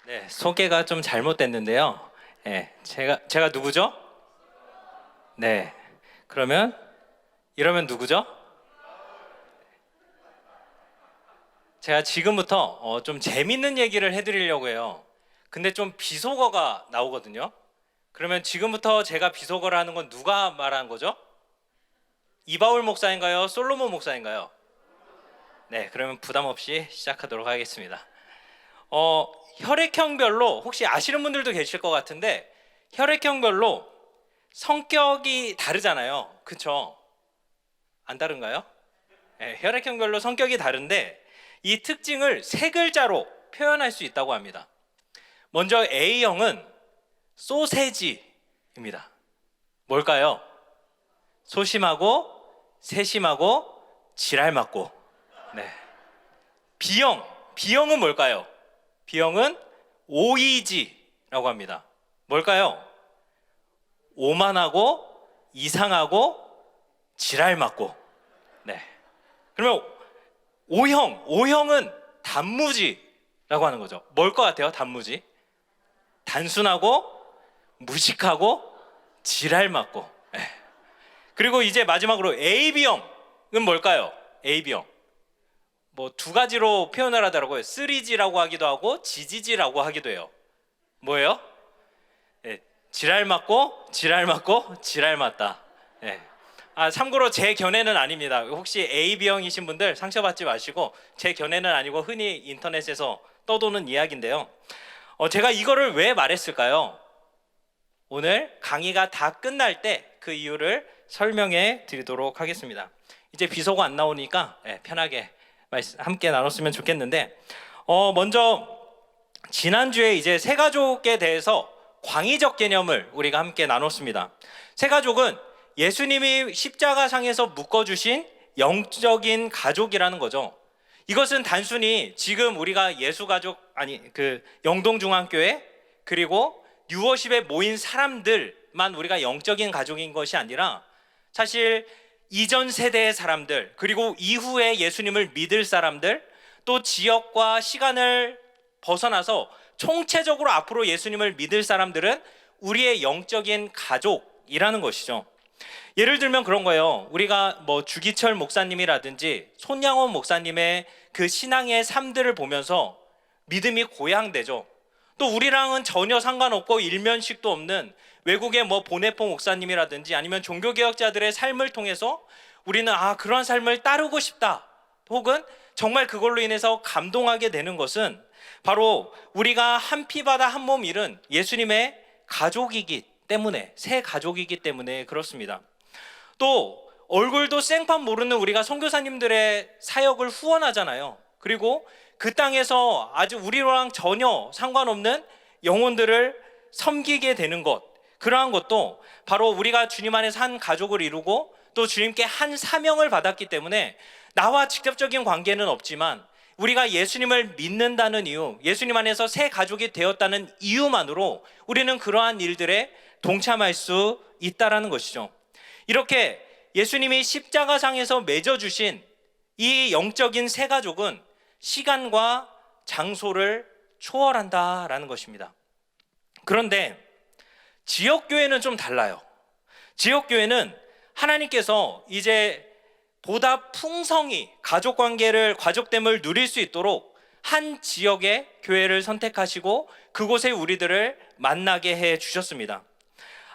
네, 소개가 좀 잘못됐는데요. 제가 누구죠? 네, 그러면 이러면 누구죠? 제가 지금부터 좀 재밌는 얘기를 해드리려고 해요. 근데 좀 비속어가 나오거든요. 그러면 지금부터 제가 비속어를 하는 건 누가 말한 거죠? 이바울 목사인가요? 솔로몬 목사인가요? 네, 그러면 부담 없이 시작하도록 하겠습니다. 혈액형별로 혹시 아시는 분들도 계실 것 같은데 혈액형별로 성격이 다르잖아요. 그쵸? 안 다른가요? 네, 혈액형별로 성격이 다른데 이 특징을 세 글자로 표현할 수 있다고 합니다. 먼저 A형은 소세지입니다. 뭘까요? 소심하고 세심하고 지랄 맞고. 네. B형은 뭘까요? B형은 오이지라고 합니다. 뭘까요? 오만하고 이상하고 지랄 맞고. 네. 그러면 O형은 단무지라고 하는 거죠. 뭘 것 같아요? 단무지? 단순하고 무식하고 지랄 맞고. 네. 그리고 이제 마지막으로 AB형은 뭘까요? AB형. 뭐 두 가지로 표현을 하더라고요. 쓰리지라고 하기도 하고 지지지라고 하기도 해요. 뭐예요? 네, 지랄 맞고 지랄 맞고 지랄 맞다. 네. 참고로 제 견해는 아닙니다. 혹시 AB형이신 분들 상처받지 마시고 제 견해는 아니고 흔히 인터넷에서 떠도는 이야기인데요. 제가 이거를 왜 말했을까요? 오늘 강의가 다 끝날 때 그 이유를 설명해 드리도록 하겠습니다. 이제 비속어 안 나오니까 편하게 함께 나눴으면 좋겠는데 먼저 지난주에 이제 새가족에 대해서 광의적 개념을 우리가 함께 나눴습니다. 새가족은 예수님이 십자가상에서 묶어주신 영적인 가족이라는 거죠. 이것은 단순히 지금 우리가 예수가족 영동중앙교회 그리고 뉴워십에 모인 사람들만 우리가 영적인 가족인 것이 아니라 사실 이전 세대의 사람들 그리고 이후에 예수님을 믿을 사람들 또 지역과 시간을 벗어나서 총체적으로 앞으로 예수님을 믿을 사람들은 우리의 영적인 가족이라는 것이죠. 예를 들면 그런 거예요. 우리가 뭐 주기철 목사님이라든지 손양원 목사님의 그 신앙의 삶들을 보면서 믿음이 고양되죠. 또 우리랑은 전혀 상관없고 일면식도 없는 외국의 뭐 보네포 목사님이라든지 아니면 종교개혁자들의 삶을 통해서 우리는 그런 삶을 따르고 싶다. 혹은 정말 그걸로 인해서 감동하게 되는 것은 바로 우리가 한 피바다 한 몸 일은 예수님의 가족이기 때문에 새 가족이기 때문에 그렇습니다. 또 얼굴도 생판 모르는 우리가 선교사님들의 사역을 후원하잖아요. 그리고 그 땅에서 아주 우리랑 전혀 상관없는 영혼들을 섬기게 되는 것, 그러한 것도 바로 우리가 주님 안에서 한 가족을 이루고 또 주님께 한 사명을 받았기 때문에 나와 직접적인 관계는 없지만 우리가 예수님을 믿는다는 이유, 예수님 안에서 새 가족이 되었다는 이유만으로 우리는 그러한 일들에 동참할 수 있다라는 것이죠. 이렇게 예수님이 십자가상에서 맺어주신 이 영적인 새 가족은 시간과 장소를 초월한다라는 것입니다. 그런데 지역교회는 좀 달라요. 지역교회는 하나님께서 이제 보다 풍성히 가족됨을 누릴 수 있도록 한 지역의 교회를 선택하시고 그곳에 우리들을 만나게 해 주셨습니다.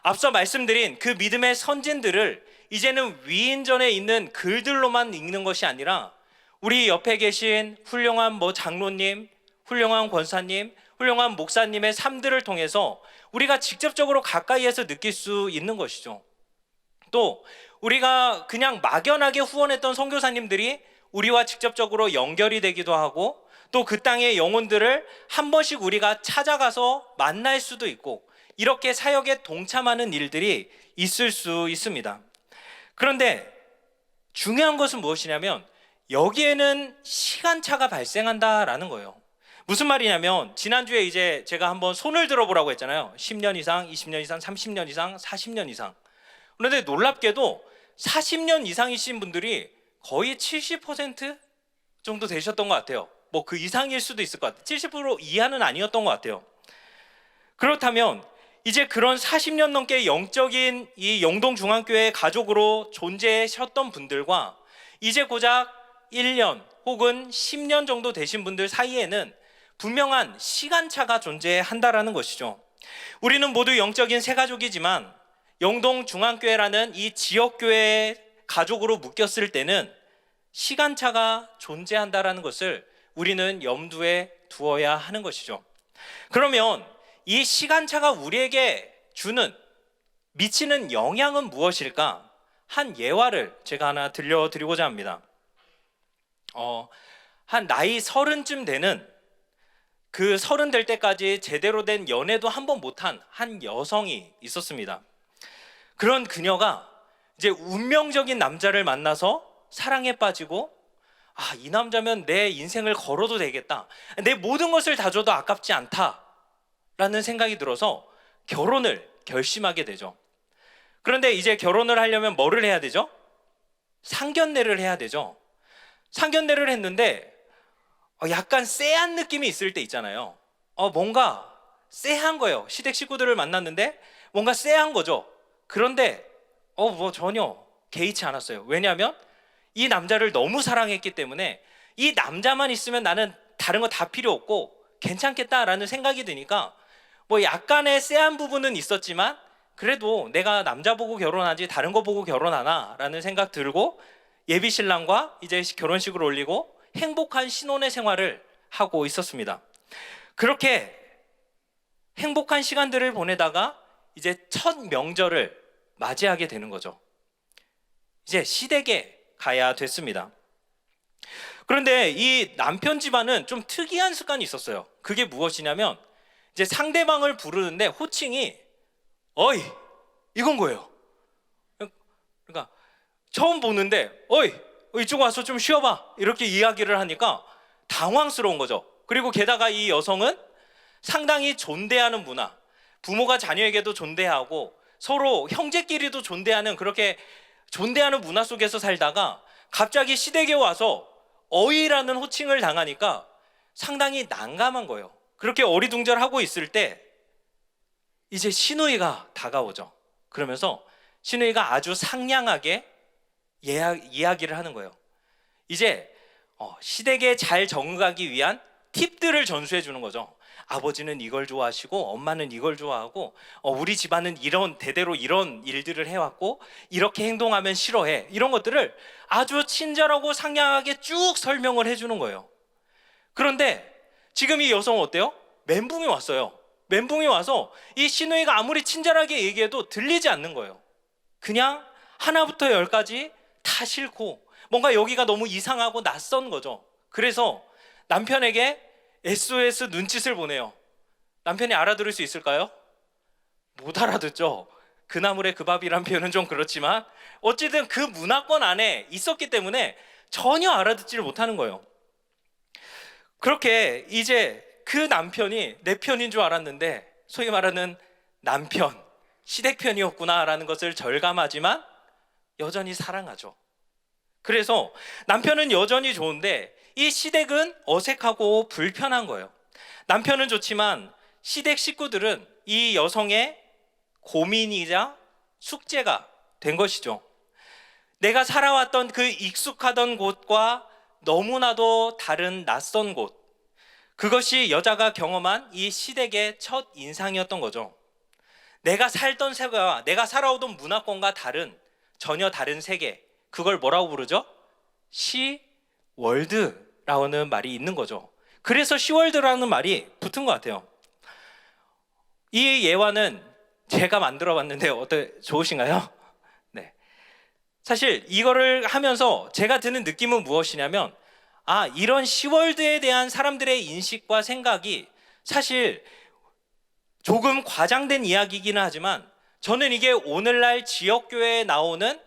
앞서 말씀드린 그 믿음의 선진들을 이제는 위인전에 있는 글들로만 읽는 것이 아니라 우리 옆에 계신 훌륭한 장로님, 훌륭한 권사님, 훌륭한 목사님의 삶들을 통해서 우리가 직접적으로 가까이에서 느낄 수 있는 것이죠. 또 우리가 그냥 막연하게 후원했던 선교사님들이 우리와 직접적으로 연결이 되기도 하고 또 그 땅의 영혼들을 한 번씩 우리가 찾아가서 만날 수도 있고 이렇게 사역에 동참하는 일들이 있을 수 있습니다. 그런데 중요한 것은 무엇이냐면 여기에는 시간차가 발생한다라는 거예요. 무슨 말이냐면 지난주에 이제 제가 한번 손을 들어보라고 했잖아요. 10년 이상, 20년 이상, 30년 이상, 40년 이상. 그런데 놀랍게도 40년 이상이신 분들이 거의 70% 정도 되셨던 것 같아요. 뭐 그 이상일 수도 있을 것 같아요. 70% 이하는 아니었던 것 같아요. 그렇다면 이제 그런 40년 넘게 영적인 이 영동중앙교회 가족으로 존재하셨던 분들과 이제 고작 1년 혹은 10년 정도 되신 분들 사이에는 분명한 시간차가 존재한다라는 것이죠. 우리는 모두 영적인 새 가족이지만 영동중앙교회라는 이 지역교회 가족으로 묶였을 때는 시간차가 존재한다라는 것을 우리는 염두에 두어야 하는 것이죠. 그러면 이 시간차가 우리에게 미치는 영향은 무엇일까? 한 예화를 제가 하나 들려드리고자 합니다. 한 나이 30쯤 되는, 그 30 될 때까지 제대로 된 연애도 한 번 못한 한 여성이 있었습니다. 그런 그녀가 이제 운명적인 남자를 만나서 사랑에 빠지고, 이 남자면 내 인생을 걸어도 되겠다, 내 모든 것을 다 줘도 아깝지 않다라는 생각이 들어서 결혼을 결심하게 되죠. 그런데 이제 결혼을 하려면 뭐를 해야 되죠? 상견례를 해야 되죠. 상견례를 했는데 약간 쎄한 느낌이 있을 때 있잖아요. 뭔가 쎄한 거예요. 시댁 식구들을 만났는데 뭔가 쎄한 거죠. 그런데 뭐 전혀 개의치 않았어요. 왜냐하면 이 남자를 너무 사랑했기 때문에 이 남자만 있으면 나는 다른 거 다 필요 없고 괜찮겠다라는 생각이 드니까 뭐 약간의 쎄한 부분은 있었지만 그래도 내가 남자 보고 결혼하지 다른 거 보고 결혼하나 라는 생각 들고 예비 신랑과 이제 결혼식을 올리고 행복한 신혼의 생활을 하고 있었습니다. 그렇게 행복한 시간들을 보내다가 이제 첫 명절을 맞이하게 되는 거죠. 이제 시댁에 가야 됐습니다. 그런데 이 남편 집안은 좀 특이한 습관이 있었어요. 그게 무엇이냐면 이제 상대방을 부르는데 호칭이 어이 이건 거예요. 그러니까 처음 보는데 어이 이쪽 와서 좀 쉬어봐 이렇게 이야기를 하니까 당황스러운 거죠. 그리고 게다가 이 여성은 상당히 존대하는 문화, 부모가 자녀에게도 존대하고 서로 형제끼리도 존대하는, 그렇게 존대하는 문화 속에서 살다가 갑자기 시댁에 와서 어이라는 호칭을 당하니까 상당히 난감한 거예요. 그렇게 어리둥절하고 있을 때 이제 시누이가 다가오죠. 그러면서 시누이가 아주 상냥하게 이야기를 하는 거예요. 이제 시댁에 잘 적응하기 위한 팁들을 전수해 주는 거죠. 아버지는 이걸 좋아하시고 엄마는 이걸 좋아하고 우리 집안은 이런 대대로 이런 일들을 해왔고 이렇게 행동하면 싫어해, 이런 것들을 아주 친절하고 상냥하게 쭉 설명을 해주는 거예요. 그런데 지금 이 여성은 어때요? 멘붕이 왔어요. 멘붕이 와서 이 시누이가 아무리 친절하게 얘기해도 들리지 않는 거예요. 그냥 하나부터 열까지 다 싫고 뭔가 여기가 너무 이상하고 낯선 거죠. 그래서 남편에게 SOS 눈짓을 보내요. 남편이 알아들을 수 있을까요? 못 알아듣죠. 그 나물에 그 밥이란 표현은 좀 그렇지만 어쨌든 그 문화권 안에 있었기 때문에 전혀 알아듣지를 못하는 거예요. 그렇게 이제 그 남편이 내 편인 줄 알았는데 소위 말하는 남편, 시댁 편이었구나라는 것을 절감하지만 여전히 사랑하죠. 그래서 남편은 여전히 좋은데 이 시댁은 어색하고 불편한 거예요. 남편은 좋지만 시댁 식구들은 이 여성의 고민이자 숙제가 된 것이죠. 내가 살아왔던 그 익숙하던 곳과 너무나도 다른 낯선 곳, 그것이 여자가 경험한 이 시댁의 첫 인상이었던 거죠. 내가 살던 세계와 내가 살아오던 문화권과 전혀 다른 세계, 그걸 뭐라고 부르죠? 시월드라는 말이 있는 거죠. 그래서 시월드라는 말이 붙은 것 같아요. 이 예화는 제가 만들어 봤는데 좋으신가요? 네. 사실 이거를 하면서 제가 드는 느낌은 무엇이냐면 이런 시월드에 대한 사람들의 인식과 생각이 사실 조금 과장된 이야기이기는 하지만 저는 이게 오늘날 지역교회에 나오는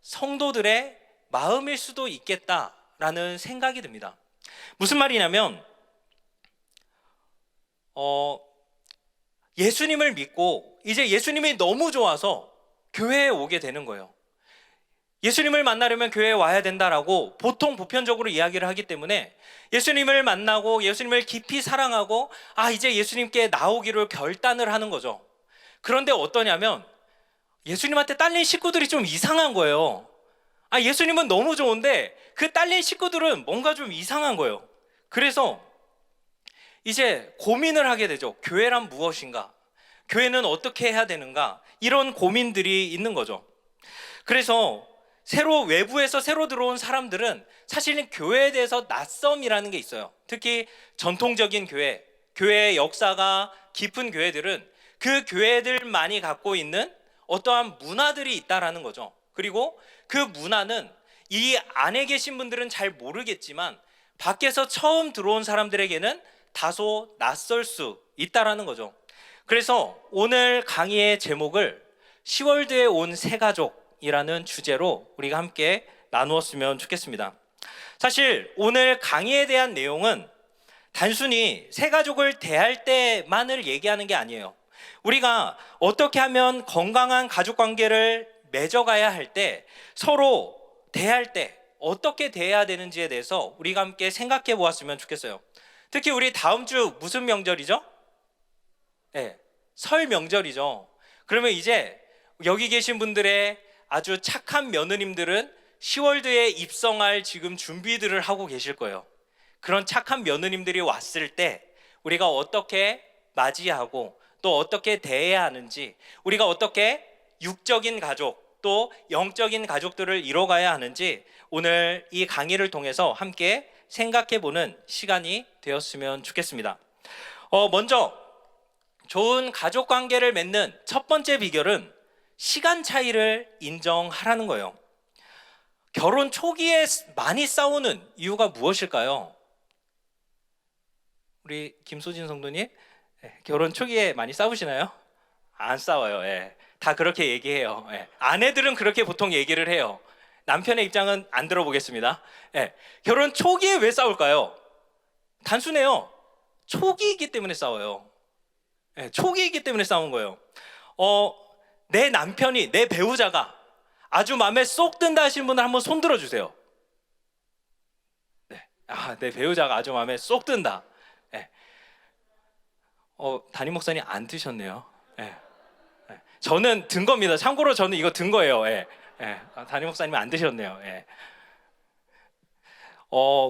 성도들의 마음일 수도 있겠다라는 생각이 듭니다. 무슨 말이냐면 예수님을 믿고 이제 예수님이 너무 좋아서 교회에 오게 되는 거예요. 예수님을 만나려면 교회에 와야 된다라고 보통 보편적으로 이야기를 하기 때문에 예수님을 만나고 예수님을 깊이 사랑하고 이제 예수님께 나오기를 결단을 하는 거죠. 그런데 어떠냐면 예수님한테 딸린 식구들이 좀 이상한 거예요. 예수님은 너무 좋은데 그 딸린 식구들은 뭔가 좀 이상한 거예요. 그래서 이제 고민을 하게 되죠. 교회란 무엇인가? 교회는 어떻게 해야 되는가? 이런 고민들이 있는 거죠. 그래서 외부에서 새로 들어온 사람들은 사실은 교회에 대해서 낯섦이라는 게 있어요. 특히 전통적인 교회의 역사가 깊은 교회들은 그 교회들만이 갖고 있는 어떠한 문화들이 있다라는 거죠. 그리고 그 문화는 이 안에 계신 분들은 잘 모르겠지만 밖에서 처음 들어온 사람들에게는 다소 낯설 수 있다라는 거죠. 그래서 오늘 강의의 제목을 10월드에 온 새 가족이라는 주제로 우리가 함께 나누었으면 좋겠습니다. 사실 오늘 강의에 대한 내용은 단순히 새 가족을 대할 때만을 얘기하는 게 아니에요. 우리가 어떻게 하면 건강한 가족 관계를 맺어가야 할 때, 서로 대할 때 어떻게 대해야 되는지에 대해서 우리가 함께 생각해 보았으면 좋겠어요. 특히 우리 다음 주 무슨 명절이죠? 네, 설 명절이죠. 그러면 이제 여기 계신 분들의 아주 착한 며느님들은 10월드에 입성할 지금 준비들을 하고 계실 거예요. 그런 착한 며느님들이 왔을 때 우리가 어떻게 맞이하고 또 어떻게 대해야 하는지, 우리가 어떻게 육적인 가족 또 영적인 가족들을 이뤄가야 하는지 오늘 이 강의를 통해서 함께 생각해보는 시간이 되었으면 좋겠습니다. 먼저 좋은 가족 관계를 맺는 첫 번째 비결은 시간 차이를 인정하라는 거예요. 결혼 초기에 많이 싸우는 이유가 무엇일까요? 우리 김소진 성도님, 결혼 초기에 많이 싸우시나요? 안 싸워요. 다 그렇게 얘기해요. 아내들은 그렇게 보통 얘기를 해요. 남편의 입장은 안 들어보겠습니다. 결혼 초기에 왜 싸울까요? 단순해요. 초기이기 때문에 싸워요. 초기이기 때문에 싸운 거예요. 내 남편이, 내 배우자가 아주 마음에 쏙 든다 하시는 분들 한번 손 들어주세요. 내 배우자가 아주 마음에 쏙 든다. 담임 목사님 안 드셨네요. 저는 든 겁니다. 참고로 저는 이거 든 거예요. 담임 목사님 안 드셨네요.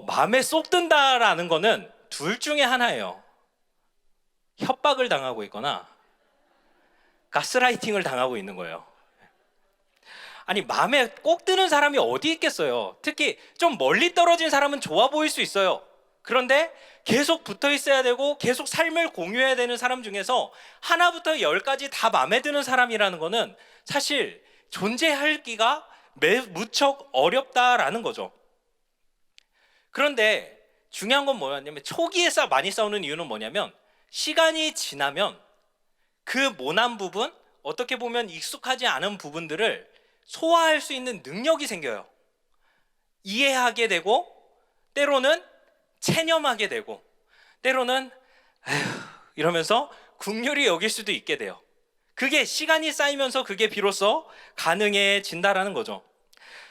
마음에 쏙 든다라는 거는 둘 중에 하나예요. 협박을 당하고 있거나 가스라이팅을 당하고 있는 거예요. 마음에 꼭 드는 사람이 어디 있겠어요. 특히 좀 멀리 떨어진 사람은 좋아 보일 수 있어요. 그런데 계속 붙어 있어야 되고 계속 삶을 공유해야 되는 사람 중에서 하나부터 열까지 다 마음에 드는 사람이라는 거는 사실 존재하기가 무척 어렵다라는 거죠. 그런데 중요한 건 뭐냐면 초기에 많이 싸우는 이유는 뭐냐면 시간이 지나면 그 모난 부분, 어떻게 보면 익숙하지 않은 부분들을 소화할 수 있는 능력이 생겨요. 이해하게 되고 때로는 체념하게 되고 때로는 이러면서 긍휼히 여길 수도 있게 돼요. 그게 시간이 쌓이면서 그게 비로소 가능해진다라는 거죠.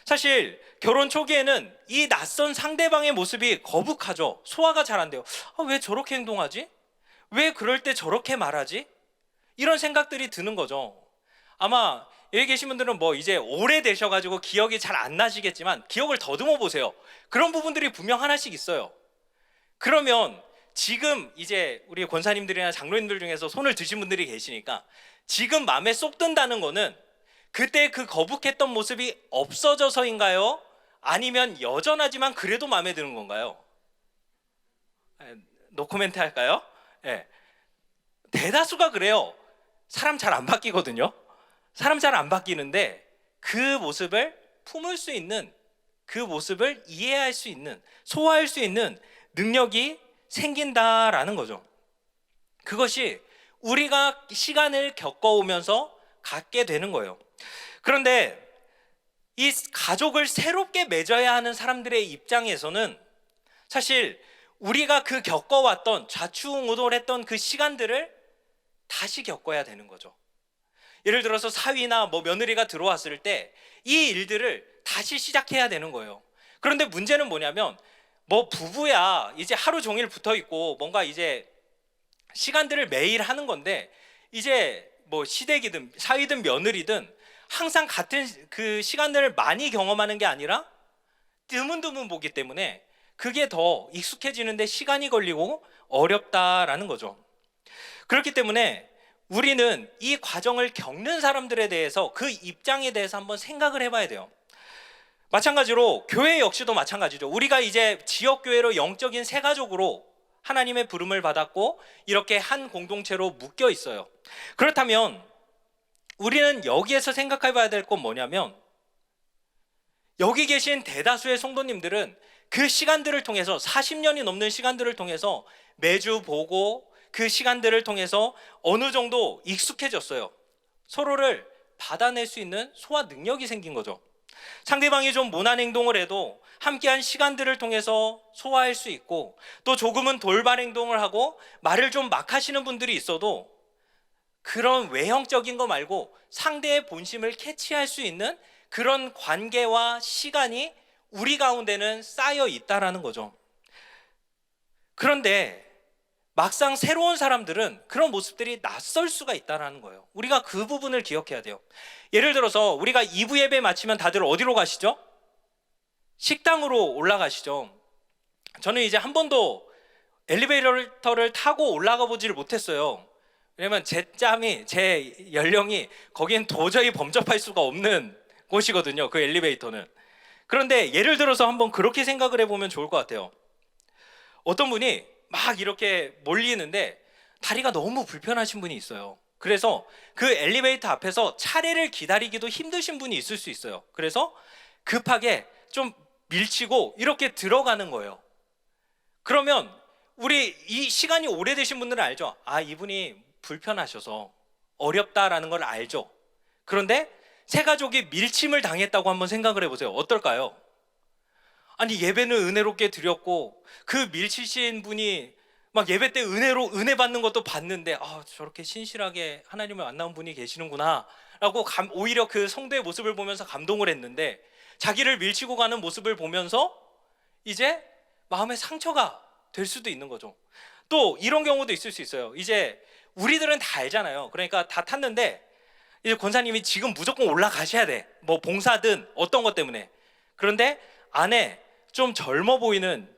사실 결혼 초기에는 이 낯선 상대방의 모습이 거북하죠. 소화가 잘 안 돼요. 왜 저렇게 행동하지? 왜 그럴 때 저렇게 말하지? 이런 생각들이 드는 거죠. 아마 여기 계신 분들은 이제 오래되셔가지고 기억이 잘 안 나시겠지만 기억을 더듬어 보세요. 그런 부분들이 분명 하나씩 있어요. 그러면 지금 이제 우리 권사님들이나 장로님들 중에서 손을 드신 분들이 계시니까 지금 마음에 쏙 든다는 거는 그때 그 거북했던 모습이 없어져서인가요? 아니면 여전하지만 그래도 마음에 드는 건가요? 노코멘트 할까요? 대다수가 그래요. 사람 잘 안 바뀌거든요. 사람 잘 안 바뀌는데 그 모습을 품을 수 있는, 그 모습을 이해할 수 있는, 소화할 수 있는 능력이 생긴다라는 거죠. 그것이 우리가 시간을 겪어오면서 갖게 되는 거예요. 그런데 이 가족을 새롭게 맺어야 하는 사람들의 입장에서는 사실 우리가 그 겪어왔던 좌충우돌했던 그 시간들을 다시 겪어야 되는 거죠. 예를 들어서 사위나 며느리가 들어왔을 때 이 일들을 다시 시작해야 되는 거예요. 그런데 문제는 뭐냐면 뭐 부부야 이제 하루 종일 붙어 있고 뭔가 이제 시간들을 매일 하는 건데 이제 뭐 시댁이든 사위든 며느리든 항상 같은 그 시간들을 많이 경험하는 게 아니라 드문드문 보기 때문에 그게 더 익숙해지는데 시간이 걸리고 어렵다라는 거죠. 그렇기 때문에 우리는 이 과정을 겪는 사람들에 대해서 그 입장에 대해서 한번 생각을 해봐야 돼요. 마찬가지로 교회 역시도 마찬가지죠. 우리가 이제 지역교회로 영적인 새가족으로 하나님의 부름을 받았고 이렇게 한 공동체로 묶여 있어요. 그렇다면 우리는 여기에서 생각해 봐야 될 건 뭐냐면 여기 계신 대다수의 성도님들은 그 시간들을 통해서 40년이 넘는 시간들을 통해서 매주 보고 그 시간들을 통해서 어느 정도 익숙해졌어요. 서로를 받아낼 수 있는 소화 능력이 생긴 거죠. 상대방이 좀 모난 행동을 해도 함께한 시간들을 통해서 소화할 수 있고 또 조금은 돌발 행동을 하고 말을 좀 막 하시는 분들이 있어도 그런 외형적인 거 말고 상대의 본심을 캐치할 수 있는 그런 관계와 시간이 우리 가운데는 쌓여 있다라는 거죠. 그런데 막상 새로운 사람들은 그런 모습들이 낯설 수가 있다는 거예요. 우리가 그 부분을 기억해야 돼요. 예를 들어서 우리가 2부 예배 마치면 다들 어디로 가시죠? 식당으로 올라가시죠. 저는 이제 한 번도 엘리베이터를 타고 올라가 보지를 못했어요. 왜냐면 제 연령이 거기엔 도저히 범접할 수가 없는 곳이거든요. 그 엘리베이터는. 그런데 예를 들어서 한번 그렇게 생각을 해보면 좋을 것 같아요. 어떤 분이 막 이렇게 몰리는데 다리가 너무 불편하신 분이 있어요. 그래서 그 엘리베이터 앞에서 차례를 기다리기도 힘드신 분이 있을 수 있어요. 그래서 급하게 좀 밀치고 이렇게 들어가는 거예요. 그러면 우리 이 시간이 오래되신 분들은 알죠? 아, 이분이 불편하셔서 어렵다라는 걸 알죠. 그런데 새 가족이 밀침을 당했다고 한번 생각을 해보세요. 어떨까요? 아니, 예배는 은혜롭게 드렸고 그 밀치신 분이 막 예배 때 은혜 받는 것도 봤는데 아, 저렇게 신실하게 하나님을 만나온 분이 계시는구나 라고 오히려 그 성도의 모습을 보면서 감동을 했는데 자기를 밀치고 가는 모습을 보면서 이제 마음에 상처가 될 수도 있는 거죠. 또 이런 경우도 있을 수 있어요. 이제 우리들은 다 알잖아요. 그러니까 다 탔는데 이제 권사님이 지금 무조건 올라가셔야 돼. 뭐 봉사든 어떤 것 때문에. 그런데 안에 좀 젊어 보이는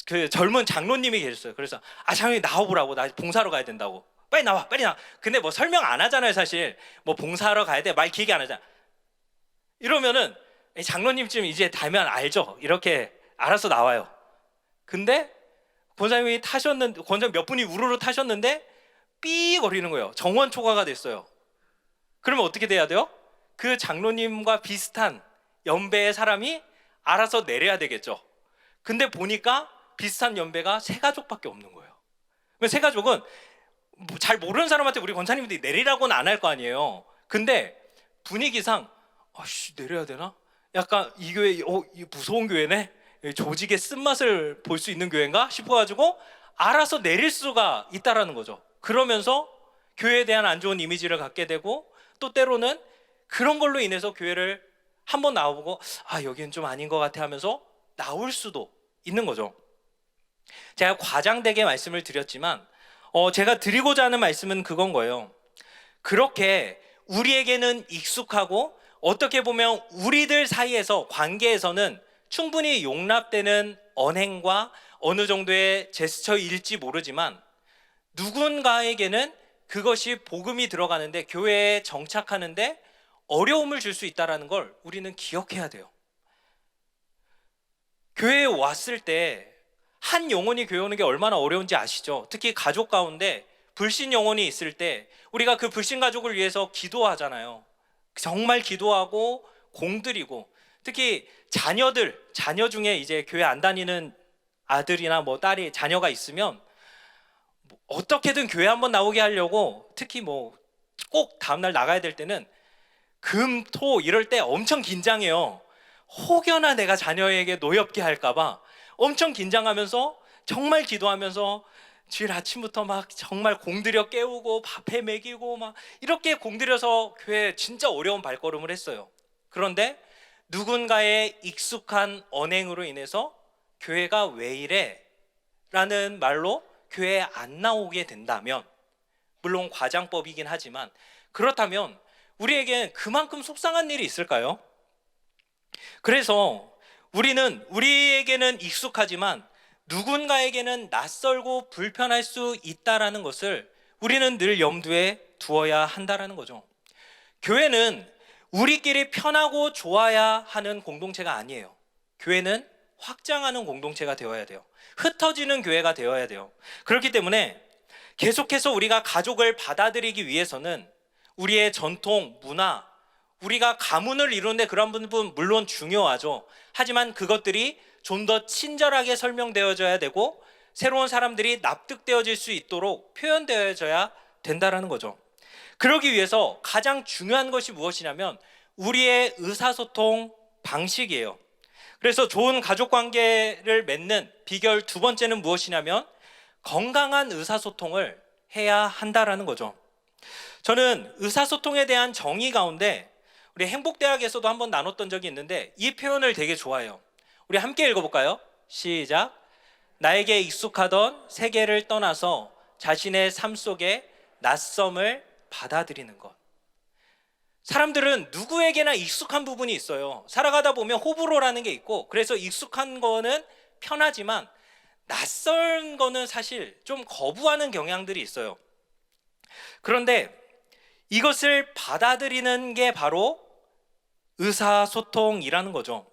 그 젊은 장로님이 계셨어요. 그래서 장로님 나와보라고, 나 봉사하러 가야 된다고. 빨리 나와. 근데 뭐 설명 안 하잖아요. 사실 뭐 봉사하러 가야 돼 말 길게 안 하잖아. 이러면은 장로님쯤 이제 되면 알죠. 이렇게 알아서 나와요. 근데 권사님이 권사님 몇 분이 우르르 타셨는데 삐 거리는 거예요. 정원 초과가 됐어요. 그러면 어떻게 돼야 돼요? 그 장로님과 비슷한 연배의 사람이 알아서 내려야 되겠죠. 근데 보니까 비슷한 연배가 세 가족밖에 없는 거예요. 세 가족은 잘 모르는 사람한테 우리 권사님들이 내리라고는 안 할 거 아니에요. 근데 분위기상 내려야 되나? 약간 이 교회 이 무서운 교회네? 조직의 쓴맛을 볼 수 있는 교회인가? 싶어가지고 알아서 내릴 수가 있다라는 거죠. 그러면서 교회에 대한 안 좋은 이미지를 갖게 되고 또 때로는 그런 걸로 인해서 교회를 한번 나와보고 여기는 좀 아닌 것 같아 하면서 나올 수도 있는 거죠. 제가 과장되게 말씀을 드렸지만 제가 드리고자 하는 말씀은 그건 거예요. 그렇게 우리에게는 익숙하고 어떻게 보면 우리들 사이에서 관계에서는 충분히 용납되는 언행과 어느 정도의 제스처일지 모르지만 누군가에게는 그것이 복음이 들어가는데 교회에 정착하는데 어려움을 줄 수 있다는 걸 우리는 기억해야 돼요. 교회에 왔을 때 한 영혼이 교회 오는 게 얼마나 어려운지 아시죠? 특히 가족 가운데 불신 영혼이 있을 때 우리가 그 불신 가족을 위해서 기도하잖아요. 정말 기도하고 공들이고 특히 자녀 중에 이제 교회 안 다니는 아들이나 뭐 딸이 자녀가 있으면 어떻게든 교회 한번 나오게 하려고 특히 뭐 꼭 다음날 나가야 될 때는 금, 토 이럴 때 엄청 긴장해요. 혹여나 내가 자녀에게 노엽게 할까봐 엄청 긴장하면서 정말 기도하면서 주일 아침부터 막 정말 공들여 깨우고 밥해 먹이고 막 이렇게 공들여서 교회에 진짜 어려운 발걸음을 했어요. 그런데 누군가의 익숙한 언행으로 인해서 교회가 왜 이래? 라는 말로 교회에 안 나오게 된다면, 물론 과장법이긴 하지만, 그렇다면 우리에겐 그만큼 속상한 일이 있을까요? 그래서 우리에게는 익숙하지만 누군가에게는 낯설고 불편할 수 있다라는 것을 우리는 늘 염두에 두어야 한다라는 거죠. 교회는 우리끼리 편하고 좋아야 하는 공동체가 아니에요. 교회는 확장하는 공동체가 되어야 돼요. 흩어지는 교회가 되어야 돼요. 그렇기 때문에 계속해서 우리가 가족을 받아들이기 위해서는 우리의 전통, 문화, 우리가 가문을 이루는데 그런 부분 물론 중요하죠. 하지만 그것들이 좀 더 친절하게 설명되어져야 되고 새로운 사람들이 납득되어질 수 있도록 표현되어져야 된다라는 거죠. 그러기 위해서 가장 중요한 것이 무엇이냐면 우리의 의사소통 방식이에요. 그래서 좋은 가족관계를 맺는 비결 두 번째는 무엇이냐면 건강한 의사소통을 해야 한다라는 거죠. 저는 의사소통에 대한 정의 가운데 우리 행복대학에서도 한번 나눴던 적이 있는데 이 표현을 되게 좋아해요. 우리 함께 읽어볼까요? 시작. 나에게 익숙하던 세계를 떠나서 자신의 삶 속에 낯섦을 받아들이는 것. 사람들은 누구에게나 익숙한 부분이 있어요. 살아가다 보면 호불호라는 게 있고, 그래서 익숙한 거는 편하지만 낯선 거는 사실 좀 거부하는 경향들이 있어요. 그런데 이것을 받아들이는 게 바로 의사소통이라는 거죠.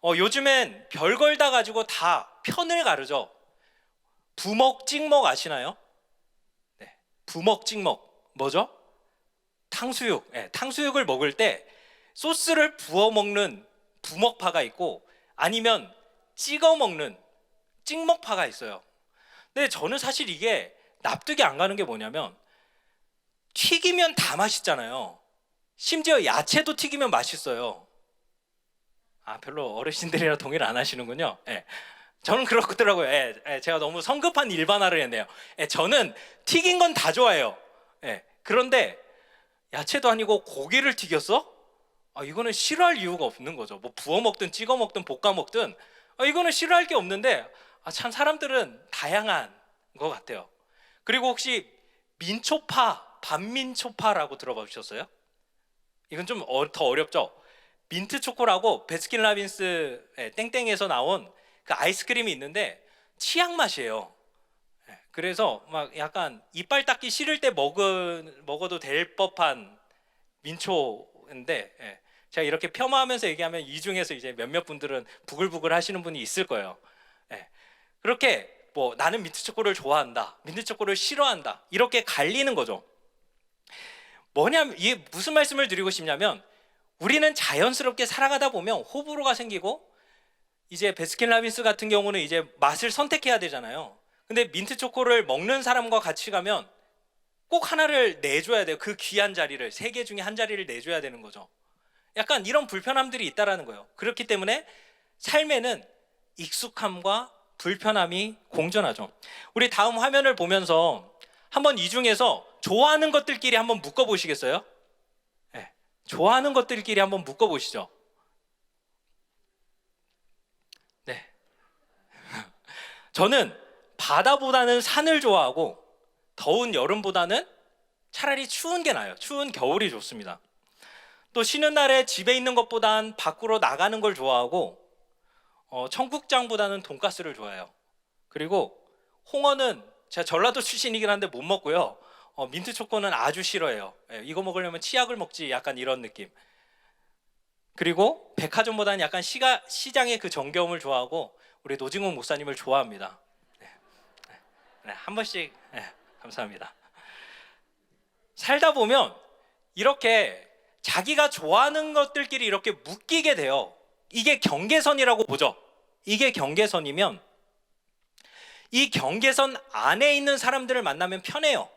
요즘엔 별걸 다 가지고 다 편을 가르죠. 부먹 찍먹 아시나요? 네, 부먹 찍먹 뭐죠? 탕수육. 네, 탕수육을 먹을 때 소스를 부어 먹는 부먹파가 있고 아니면 찍어 먹는 찍먹파가 있어요. 근데 저는 사실 이게 납득이 안 가는 게 뭐냐면 튀기면 다 맛있잖아요. 심지어 야채도 튀기면 맛있어요. 별로 어르신들이랑 동의를 안 하시는군요. 예. 저는 그렇더라고요. 제가 너무 성급한 일반화를 했네요. 저는 튀긴 건 다 좋아해요. 그런데 야채도 아니고 고기를 튀겼어? 이거는 싫어할 이유가 없는 거죠. 뭐 부어 먹든 찍어 먹든 볶아 먹든 이거는 싫어할 게 없는데 참 사람들은 다양한 것 같아요. 그리고 혹시 민초파, 반민초파라고 들어보셨어요? 이건 좀 더 어렵죠? 민트 초코라고 베스킨라빈스 땡땡에서 나온 그 아이스크림이 있는데 치약 맛이에요. 그래서 막 약간 이빨 닦기 싫을 때 먹어도 될 법한 민초인데 제가 이렇게 폄하하면서 얘기하면 이 중에서 이제 몇몇 분들은 부글부글 하시는 분이 있을 거예요. 그렇게 뭐 나는 민트 초코를 좋아한다, 민트 초코를 싫어한다 이렇게 갈리는 거죠. 이게 무슨 말씀을 드리고 싶냐면 우리는 자연스럽게 살아가다 보면 호불호가 생기고 이제 베스킨라빈스 같은 경우는 이제 맛을 선택해야 되잖아요. 근데 민트 초코를 먹는 사람과 같이 가면 꼭 하나를 내줘야 돼요. 그 귀한 자리를, 세 개 중에 한 자리를 내줘야 되는 거죠. 약간 이런 불편함들이 있다라는 거예요. 그렇기 때문에 삶에는 익숙함과 불편함이 공존하죠. 우리 다음 화면을 보면서 한번 이 중에서 좋아하는 것들끼리 한번 묶어보시겠어요? 좋아하는 것들끼리 한번 묶어보시죠. 네. 저는 바다보다는 산을 좋아하고 더운 여름보다는 차라리 추운 게 나아요. 추운 겨울이 좋습니다. 또 쉬는 날에 집에 있는 것보단 밖으로 나가는 걸 좋아하고 청국장보다는 돈가스를 좋아해요. 그리고 홍어는 제가 전라도 출신이긴 한데 못 먹고요. 민트 초코는 아주 싫어해요. 이거 먹으려면 치약을 먹지 약간 이런 느낌. 그리고 백화점보다는 약간 시장의 그 정겨움을 좋아하고 우리 노진국 목사님을 좋아합니다. 한 번씩 감사합니다. 살다 보면 이렇게 자기가 좋아하는 것들끼리 이렇게 묶이게 돼요. 이게 경계선이라고 보죠. 이게 경계선이면 이 경계선 안에 있는 사람들을 만나면 편해요.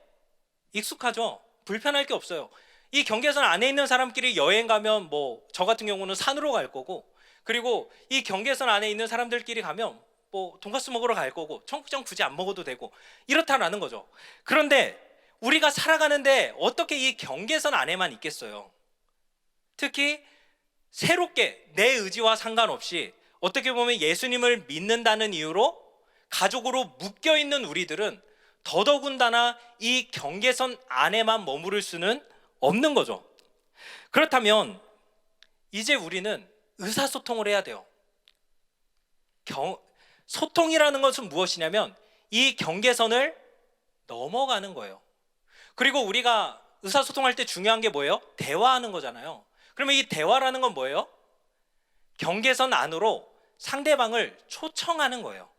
익숙하죠? 불편할 게 없어요. 이 경계선 안에 있는 사람끼리 여행 가면 뭐 저 같은 경우는 산으로 갈 거고, 그리고 이 경계선 안에 있는 사람들끼리 가면 뭐 돈가스 먹으러 갈 거고 청국장 굳이 안 먹어도 되고 이렇다라는 거죠. 그런데 우리가 살아가는데 어떻게 이 경계선 안에만 있겠어요? 특히 새롭게 내 의지와 상관없이 어떻게 보면 예수님을 믿는다는 이유로 가족으로 묶여 있는 우리들은 더더군다나 이 경계선 안에만 머무를 수는 없는 거죠. 그렇다면 이제 우리는 의사소통을 해야 돼요. 소통이라는 것은 무엇이냐면 이 경계선을 넘어가는 거예요. 그리고 우리가 의사소통할 때 중요한 게 뭐예요? 대화하는 거잖아요. 그러면 이 대화라는 건 뭐예요? 경계선 안으로 상대방을 초청하는 거예요.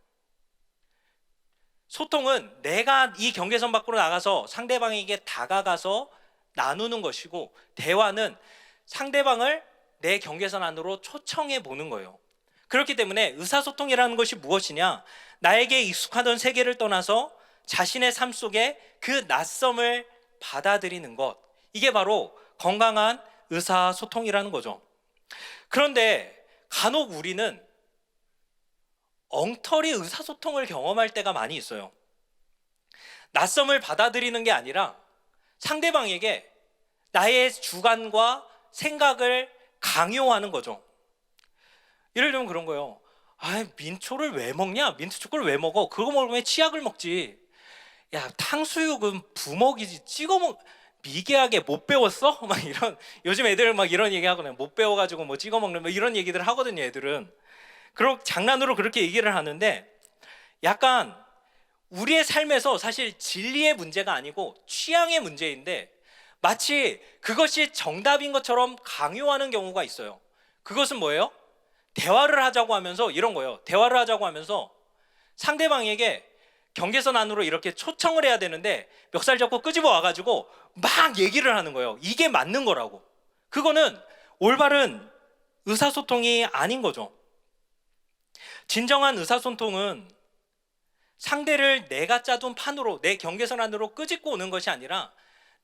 소통은 내가 이 경계선 밖으로 나가서 상대방에게 다가가서 나누는 것이고, 대화는 상대방을 내 경계선 안으로 초청해 보는 거예요. 그렇기 때문에 의사소통이라는 것이 무엇이냐? 나에게 익숙하던 세계를 떠나서 자신의 삶 속에 그 낯섦을 받아들이는 것, 이게 바로 건강한 의사소통이라는 거죠. 그런데 간혹 우리는 엉터리 의사소통을 경험할 때가 많이 있어요. 낯섦을 받아들이는 게 아니라 상대방에게 나의 주관과 생각을 강요하는 거죠. 예를 들면 그런 거예요. 민초를 왜 먹냐? 민트초코를 왜 먹어? 그거 먹으면 치약을 먹지. 야, 탕수육은 부먹이지. 미개하게 못 배웠어? 막 이런, 요즘 애들 막 이런 얘기 하거든요. 못 배워가지고 뭐 찍어 먹는 뭐 이런 얘기들 하거든요, 애들은. 그런 장난으로 그렇게 얘기를 하는데, 약간 우리의 삶에서 사실 진리의 문제가 아니고 취향의 문제인데, 마치 그것이 정답인 것처럼 강요하는 경우가 있어요. 그것은 뭐예요? 대화를 하자고 하면서 이런 거예요. 대화를 하자고 하면서 상대방에게 경계선 안으로 이렇게 초청을 해야 되는데 멱살 잡고 끄집어 와가지고 막 얘기를 하는 거예요. 이게 맞는 거라고. 그거는 올바른 의사소통이 아닌 거죠. 진정한 의사소통은 상대를 내가 짜둔 판으로, 내 경계선 안으로 끄집고 오는 것이 아니라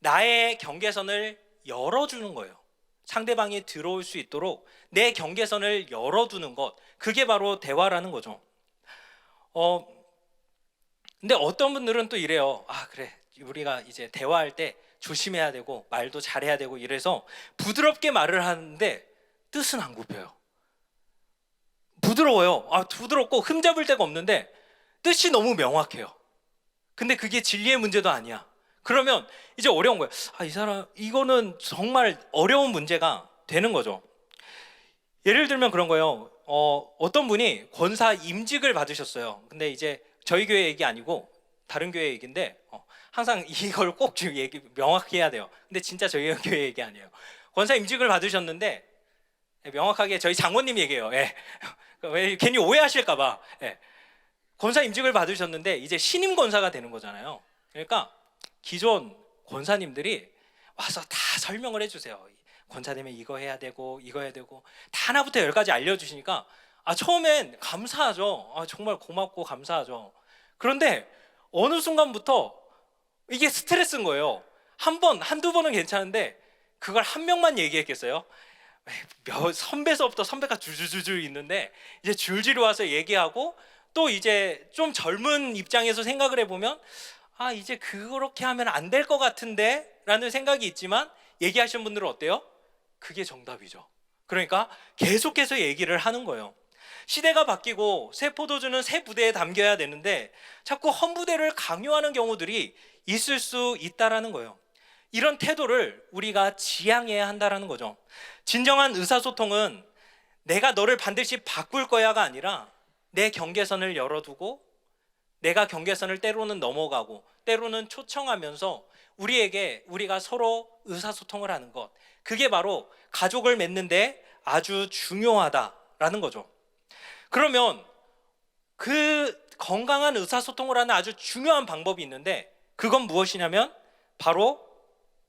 나의 경계선을 열어주는 거예요. 상대방이 들어올 수 있도록 내 경계선을 열어두는 것, 그게 바로 대화라는 거죠. 근데 어떤 분들은 또 이래요. 그래, 우리가 이제 대화할 때 조심해야 되고 말도 잘해야 되고 이래서 부드럽게 말을 하는데 뜻은 안 굽혀요. 부드러워요. 부드럽고 흠잡을 데가 없는데 뜻이 너무 명확해요. 근데 그게 진리의 문제도 아니야. 그러면 이제 어려운 거예요. 이 사람, 이거는 정말 어려운 문제가 되는 거죠. 예를 들면 그런 거예요. 어떤 분이 권사 임직을 받으셨어요. 근데 이제 저희 교회 얘기 아니고 다른 교회 얘기인데, 항상 이걸 꼭 얘기 명확히 해야 돼요. 근데 진짜 저희 교회 얘기 아니에요. 권사 임직을 받으셨는데, 명확하게 저희 장모님 얘기예요. 예. 왜 괜히 오해하실까봐. 예. 권사 임직을 받으셨는데 이제 신임 권사가 되는 거잖아요. 그러니까 기존 권사님들이 와서 다 설명을 해주세요. 권사 되면 이거 해야 되고 이거 해야 되고 다 하나부터 열까지 알려주시니까 처음엔 감사하죠. 정말 고맙고 감사하죠. 그런데 어느 순간부터 이게 스트레스인 거예요. 한두 번은 괜찮은데 그걸 한 명만 얘기했겠어요? 선배서부터 선배가 줄줄줄 있는데 이제 줄줄이 와서 얘기하고, 또 이제 좀 젊은 입장에서 생각을 해보면 이제 그렇게 하면 안 될 것 같은데 라는 생각이 있지만, 얘기하시는 분들은 어때요? 그게 정답이죠. 그러니까 계속해서 얘기를 하는 거예요. 시대가 바뀌고 새 포도주는 새 부대에 담겨야 되는데 자꾸 헌 부대를 강요하는 경우들이 있을 수 있다라는 거예요. 이런 태도를 우리가 지양해야 한다라는 거죠. 진정한 의사소통은 내가 너를 반드시 바꿀 거야가 아니라 내 경계선을 열어두고 내가 경계선을 때로는 넘어가고 때로는 초청하면서 우리가 서로 의사소통을 하는 것, 그게 바로 가족을 맺는데 아주 중요하다라는 거죠. 그러면 그 건강한 의사소통을 하는 아주 중요한 방법이 있는데, 그건 무엇이냐면 바로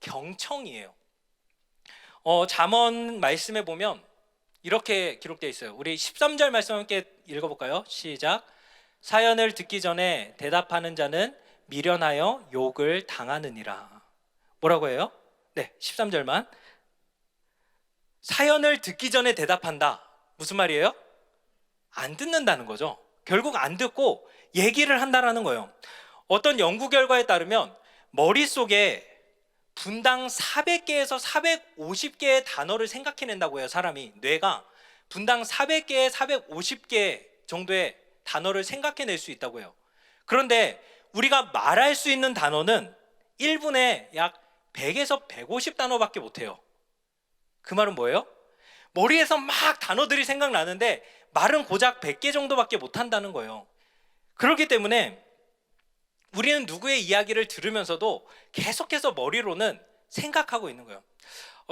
경청이에요. 잠언 말씀에 보면 이렇게 기록되어 있어요. 우리 13절 말씀 함께 읽어볼까요? 시작. 사연을 듣기 전에 대답하는 자는 미련하여 욕을 당하느니라. 뭐라고 해요? 네, 13절만. 사연을 듣기 전에 대답한다. 무슨 말이에요? 안 듣는다는 거죠. 결국 안 듣고 얘기를 한다라는 거예요. 어떤 연구 결과에 따르면 머릿속에 분당 400개에서 450개의 단어를 생각해낸다고 해요. 사람이, 뇌가 분당 400개, 450개 정도의 단어를 생각해낼 수 있다고 해요. 그런데 우리가 말할 수 있는 단어는 1분에 약 100에서 150단어밖에 못해요. 그 말은 뭐예요? 머리에서 막 단어들이 생각나는데 말은 고작 100개 정도밖에 못한다는 거예요. 그렇기 때문에 우리는 누구의 이야기를 들으면서도 계속해서 머리로는 생각하고 있는 거예요.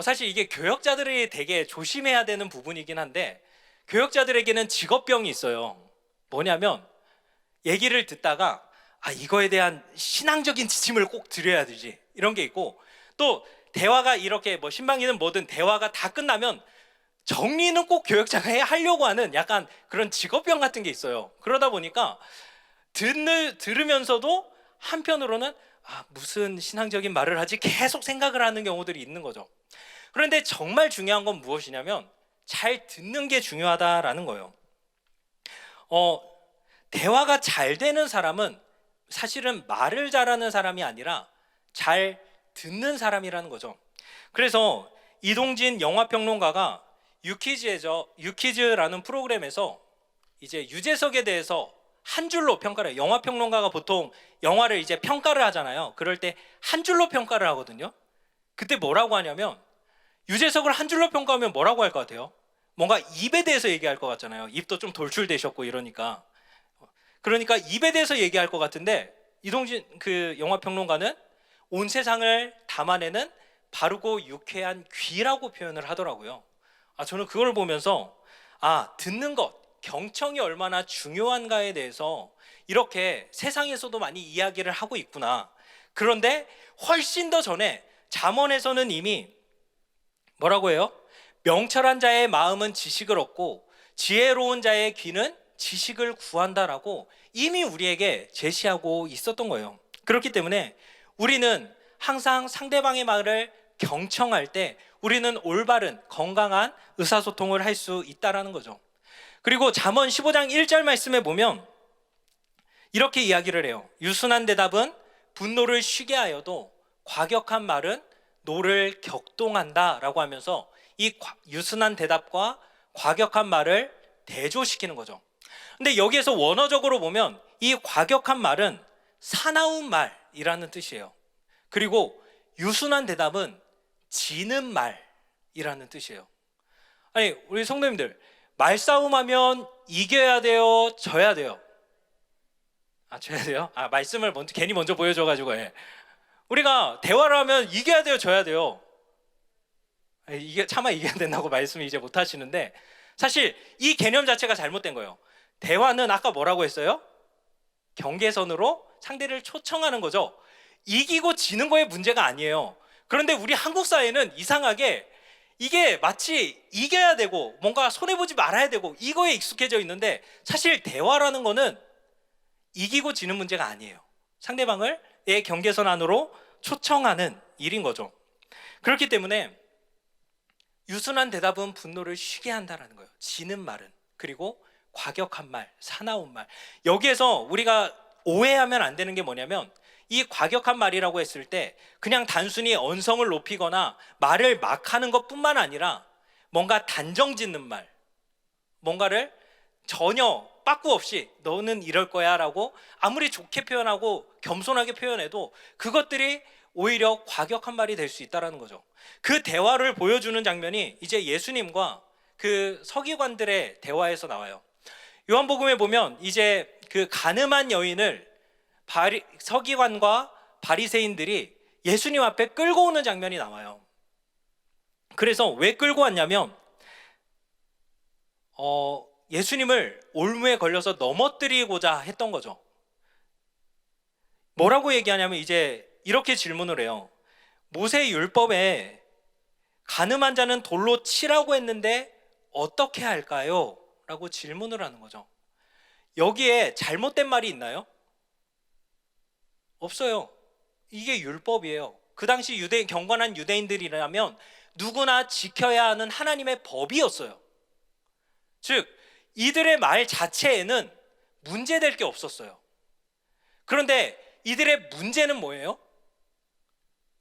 사실 이게 교역자들이 되게 조심해야 되는 부분이긴 한데, 교역자들에게는 직업병이 있어요. 뭐냐면 얘기를 듣다가 이거에 대한 신앙적인 지침을 꼭 드려야 되지, 이런 게 있고, 또 대화가 이렇게 뭐 신방이든 뭐든 대화가 다 끝나면 정리는 꼭 교역자가 하려고 하는 약간 그런 직업병 같은 게 있어요. 그러다 보니까 들으면서도 한편으로는 무슨 신앙적인 말을 하지 계속 생각을 하는 경우들이 있는 거죠. 그런데 정말 중요한 건 무엇이냐면 잘 듣는 게 중요하다라는 거예요. 대화가 잘 되는 사람은 사실은 말을 잘하는 사람이 아니라 잘 듣는 사람이라는 거죠. 그래서 이동진 영화평론가가 유퀴즈라는 프로그램에서 이제 유재석에 대해서 한 줄로 평가를 해요. 영화평론가가 보통 영화를 이제 평가를 하잖아요. 그럴 때 한 줄로 평가를 하거든요. 그때 뭐라고 하냐면, 유재석을 한 줄로 평가하면 뭐라고 할 것 같아요? 뭔가 입에 대해서 얘기할 것 같잖아요. 입도 좀 돌출되셨고 이러니까 입에 대해서 얘기할 것 같은데, 이동진 그 영화평론가는 온 세상을 담아내는 바르고 유쾌한 귀라고 표현을 하더라고요. 저는 그걸 보면서 듣는 것, 경청이 얼마나 중요한가에 대해서 이렇게 세상에서도 많이 이야기를 하고 있구나. 그런데 훨씬 더 전에 잠언에서는 이미 뭐라고 해요? 명철한 자의 마음은 지식을 얻고 지혜로운 자의 귀는 지식을 구한다라고 이미 우리에게 제시하고 있었던 거예요. 그렇기 때문에 우리는 항상 상대방의 말을 경청할 때 우리는 올바른 건강한 의사소통을 할 수 있다라는 거죠. 그리고 잠언 15장 1절 말씀에 보면 이렇게 이야기를 해요. 유순한 대답은 분노를 쉬게 하여도 과격한 말은 노를 격동한다 라고 하면서 이 유순한 대답과 과격한 말을 대조시키는 거죠. 근데 여기에서 원어적으로 보면 이 과격한 말은 사나운 말이라는 뜻이에요. 그리고 유순한 대답은 지는 말이라는 뜻이에요. 아니, 우리 성도님들, 말싸움하면 이겨야 돼요, 져야 돼요? 져야 돼요? 말씀을 괜히 먼저 보여줘가지고. 우리가 대화를 하면 이겨야 돼요, 져야 돼요? 이게 차마 이겨야 된다고 말씀을 이제 못 하시는데, 사실 이 개념 자체가 잘못된 거예요. 대화는 아까 뭐라고 했어요? 경계선으로 상대를 초청하는 거죠. 이기고 지는 거에 문제가 아니에요. 그런데 우리 한국 사회는 이상하게 이게 마치 이겨야 되고 뭔가 손해보지 말아야 되고 이거에 익숙해져 있는데, 사실 대화라는 거는 이기고 지는 문제가 아니에요. 상대방을 내 경계선 안으로 초청하는 일인 거죠. 그렇기 때문에 유순한 대답은 분노를 쉬게 한다는 거예요. 지는 말은. 그리고 과격한 말, 사나운 말. 여기에서 우리가 오해하면 안 되는 게 뭐냐면, 이 과격한 말이라고 했을 때 그냥 단순히 언성을 높이거나 말을 막 하는 것뿐만 아니라 뭔가 단정 짓는 말, 뭔가를 전혀 빠꾸 없이 너는 이럴 거야 라고 아무리 좋게 표현하고 겸손하게 표현해도 그것들이 오히려 과격한 말이 될 수 있다는 거죠. 그 대화를 보여주는 장면이 이제 예수님과 그 서기관들의 대화에서 나와요. 요한복음에 보면 이제 그 가늠한 여인을 서기관과 바리새인들이 예수님 앞에 끌고 오는 장면이 나와요. 그래서 왜 끌고 왔냐면 예수님을 올무에 걸려서 넘어뜨리고자 했던 거죠. 뭐라고 얘기하냐면 이제 이렇게 질문을 해요. 모세 율법에 가늠한 자는 돌로 치라고 했는데 어떻게 할까요? 라고 질문을 하는 거죠. 여기에 잘못된 말이 있나요? 없어요. 이게 율법이에요. 그 당시 경건한 유대인들이라면 누구나 지켜야 하는 하나님의 법이었어요. 즉 이들의 말 자체에는 문제될 게 없었어요. 그런데 이들의 문제는 뭐예요?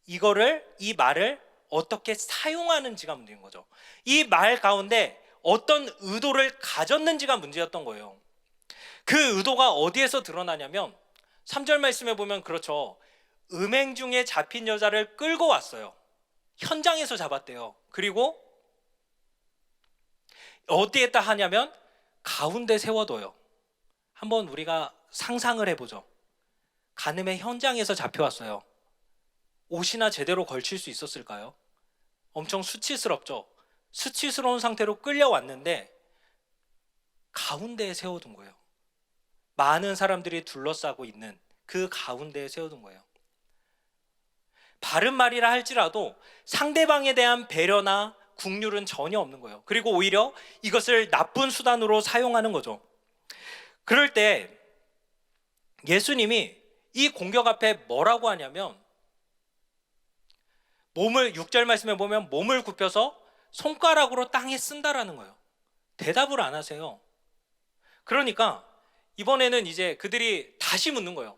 이 말을 어떻게 사용하는지가 문제인 거죠. 이 말 가운데 어떤 의도를 가졌는지가 문제였던 거예요. 그 의도가 어디에서 드러나냐면 3절 말씀에 보면 그렇죠. 음행 중에 잡힌 여자를 끌고 왔어요. 현장에서 잡았대요. 그리고 어디에다 하냐면 가운데 세워둬요. 한번 우리가 상상을 해보죠. 간음의 현장에서 잡혀왔어요. 옷이나 제대로 걸칠 수 있었을까요? 엄청 수치스럽죠. 수치스러운 상태로 끌려왔는데 가운데에 세워둔 거예요. 많은 사람들이 둘러싸고 있는 그 가운데에 세워둔 거예요. 바른 말이라 할지라도 상대방에 대한 배려나 국률은 전혀 없는 거예요. 그리고 오히려 이것을 나쁜 수단으로 사용하는 거죠. 그럴 때 예수님이 이 공격 앞에 뭐라고 하냐면 6절 말씀에 보면 몸을 굽혀서 손가락으로 땅에 쓴다라는 거예요. 대답을 안 하세요. 그러니까 이번에는 이제 그들이 다시 묻는 거예요.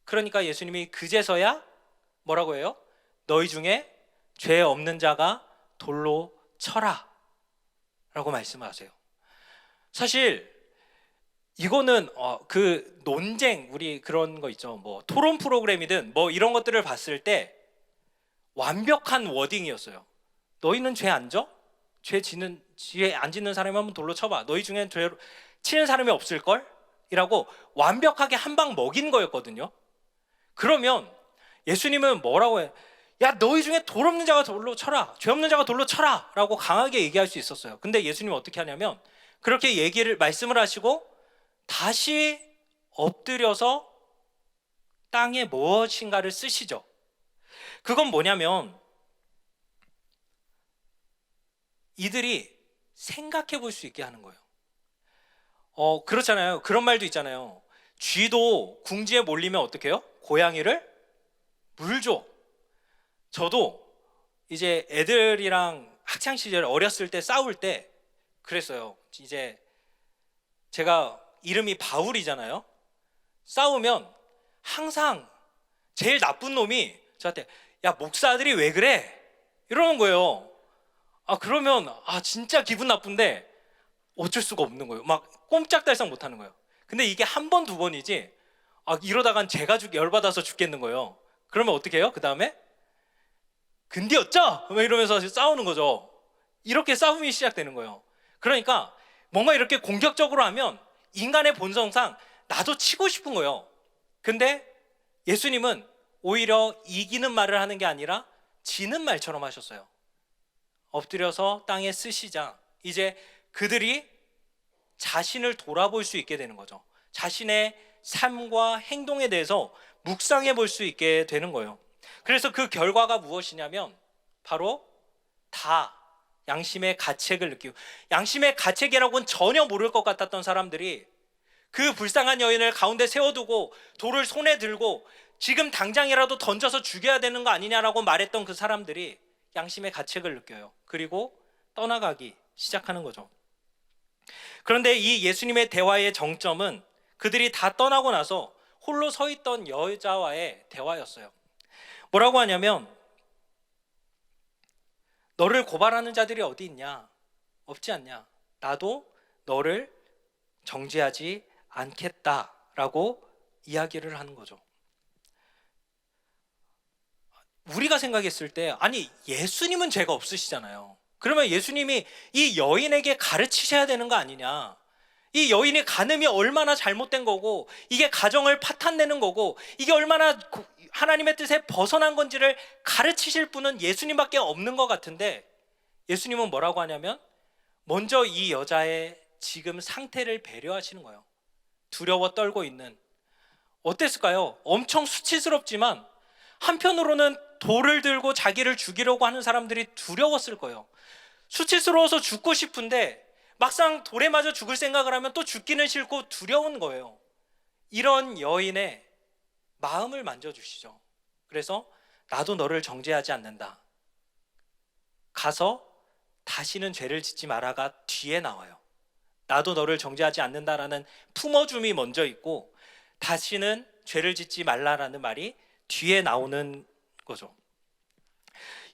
그러니까 예수님이 그제서야 뭐라고 해요? 너희 중에 죄 없는 자가 돌로 쳐라 라고 말씀하세요. 사실 이거는 그 논쟁, 우리 그런 거 있죠. 뭐 토론 프로그램이든 뭐 이런 것들을 봤을 때 완벽한 워딩이었어요. 너희는 죄 안 져? 죄 안 짓는 사람이 한번 돌로 쳐봐. 너희 중엔 죄 치는 사람이 없을걸? 이라고 완벽하게 한 방 먹인 거였거든요. 그러면 예수님은 뭐라고 해? 야, 너희 중에 돌 없는 자가 돌로 쳐라. 죄 없는 자가 돌로 쳐라. 라고 강하게 얘기할 수 있었어요. 근데 예수님은 어떻게 하냐면 그렇게 말씀을 하시고 다시 엎드려서 땅에 무엇인가를 쓰시죠. 그건 뭐냐면 이들이 생각해 볼 수 있게 하는 거예요. 그렇잖아요. 그런 말도 있잖아요. 쥐도 궁지에 몰리면 어떻게 해요? 고양이를 물 줘. 저도 이제 애들이랑 학창 시절 어렸을 때 싸울 때 그랬어요. 이제 제가 이름이 바울이잖아요. 싸우면 항상 제일 나쁜 놈이 저한테 야, 목사들이 왜 그래? 이러는 거예요. 그러면 진짜 기분 나쁜데 어쩔 수가 없는 거예요. 막 꼼짝달싹 못 하는 거예요. 근데 이게 한 번, 두 번이지 이러다간 제가 열받아서 죽겠는 거예요. 그러면 어떻게 해요? 그 다음에 근디었죠? 이러면서 싸우는 거죠. 이렇게 싸움이 시작되는 거예요. 그러니까 뭔가 이렇게 공격적으로 하면 인간의 본성상 나도 치고 싶은 거예요. 근데 예수님은 오히려 이기는 말을 하는 게 아니라 지는 말처럼 하셨어요. 엎드려서 땅에 쓰시자 이제 그들이 자신을 돌아볼 수 있게 되는 거죠. 자신의 삶과 행동에 대해서 묵상해 볼 수 있게 되는 거예요. 그래서 그 결과가 무엇이냐면 바로 다 양심의 가책을 느끼고, 양심의 가책이라고는 전혀 모를 것 같았던 사람들이 그 불쌍한 여인을 가운데 세워두고 돌을 손에 들고 지금 당장이라도 던져서 죽여야 되는 거 아니냐라고 말했던 그 사람들이 양심의 가책을 느껴요. 그리고 떠나가기 시작하는 거죠. 그런데 이 예수님의 대화의 정점은 그들이 다 떠나고 나서 홀로 서 있던 여자와의 대화였어요. 뭐라고 하냐면 너를 고발하는 자들이 어디 있냐? 없지 않냐? 나도 너를 정죄하지 않겠다라고 이야기를 하는 거죠. 우리가 생각했을 때 아니 예수님은 죄가 없으시잖아요. 그러면 예수님이 이 여인에게 가르치셔야 되는 거 아니냐? 이 여인의 간음이 얼마나 잘못된 거고 이게 가정을 파탄내는 거고 이게 얼마나 하나님의 뜻에 벗어난 건지를 가르치실 분은 예수님밖에 없는 것 같은데 예수님은 뭐라고 하냐면 먼저 이 여자의 지금 상태를 배려하시는 거예요. 두려워 떨고 있는, 어땠을까요? 엄청 수치스럽지만 한편으로는 돌을 들고 자기를 죽이려고 하는 사람들이 두려웠을 거예요. 수치스러워서 죽고 싶은데 막상 돌에 맞아 죽을 생각을 하면 또 죽기는 싫고 두려운 거예요. 이런 여인의 마음을 만져주시죠. 그래서 나도 너를 정죄하지 않는다. 가서 다시는 죄를 짓지 마라가 뒤에 나와요. 나도 너를 정죄하지 않는다라는 품어줌이 먼저 있고 다시는 죄를 짓지 말라라는 말이 뒤에 나오는 거죠.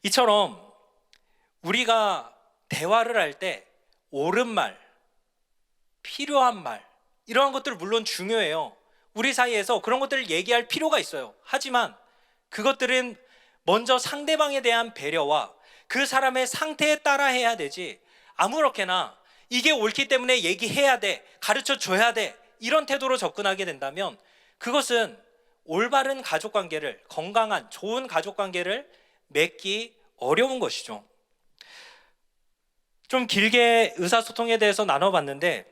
이처럼 우리가 대화를 할 때 옳은 말, 필요한 말, 이러한 것들 물론 중요해요. 우리 사이에서 그런 것들을 얘기할 필요가 있어요. 하지만 그것들은 먼저 상대방에 대한 배려와 그 사람의 상태에 따라 해야 되지, 아무렇게나 이게 옳기 때문에 얘기해야 돼, 가르쳐 줘야 돼, 이런 태도로 접근하게 된다면 그것은 올바른 가족관계를, 건강한 좋은 가족관계를 맺기 어려운 것이죠. 좀 길게 의사소통에 대해서 나눠봤는데,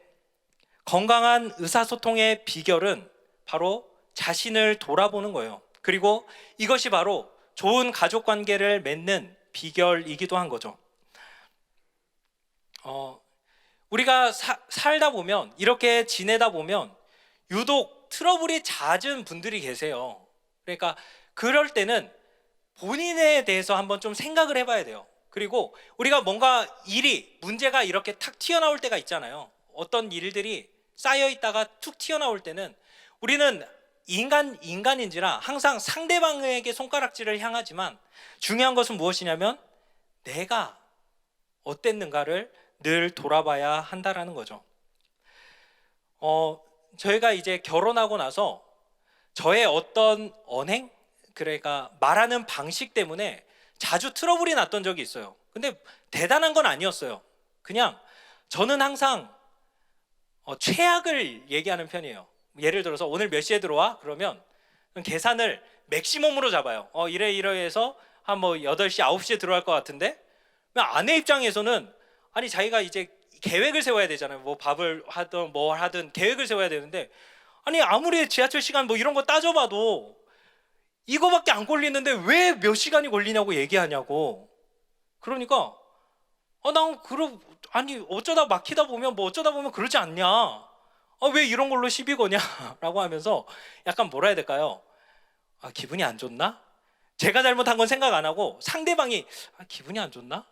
건강한 의사소통의 비결은 바로 자신을 돌아보는 거예요. 그리고 이것이 바로 좋은 가족관계를 맺는 비결이기도 한 거죠. 우리가 살다 보면, 이렇게 지내다 보면 유독 트러블이 잦은 분들이 계세요. 그러니까 그럴 때는 본인에 대해서 한번 좀 생각을 해봐야 돼요. 그리고 우리가 뭔가 문제가 이렇게 탁 튀어나올 때가 있잖아요. 어떤 일들이 쌓여 있다가 툭 튀어나올 때는 우리는 인간인지라 항상 상대방에게 손가락질을 향하지만, 중요한 것은 무엇이냐면 내가 어땠는가를 늘 돌아봐야 한다라는 거죠. 저희가 이제 결혼하고 나서 저의 어떤 언행, 그러니까 말하는 방식 때문에 자주 트러블이 났던 적이 있어요. 근데 대단한 건 아니었어요. 그냥 저는 항상 최악을 얘기하는 편이에요. 예를 들어서 오늘 몇 시에 들어와? 그러면 계산을 맥시멈으로 잡아요. 이래해서 한 뭐 8시, 9시에 들어갈 것 같은데, 아내 입장에서는 아니 자기가 이제 계획을 세워야 되잖아요. 뭐 밥을 하든 뭘 하든 계획을 세워야 되는데, 아니 아무리 지하철 시간 뭐 이런 거 따져봐도 이거밖에 안 걸리는데 왜 몇 시간이 걸리냐고 얘기하냐고. 그러니까 아니 어쩌다 막히다 보면 뭐 어쩌다 보면 그러지 않냐, 왜 이런 걸로 시비 거냐 라고 하면서 약간 뭐라 해야 될까요? 기분이 안 좋나? 제가 잘못한 건 생각 안 하고 상대방이 기분이 안 좋나?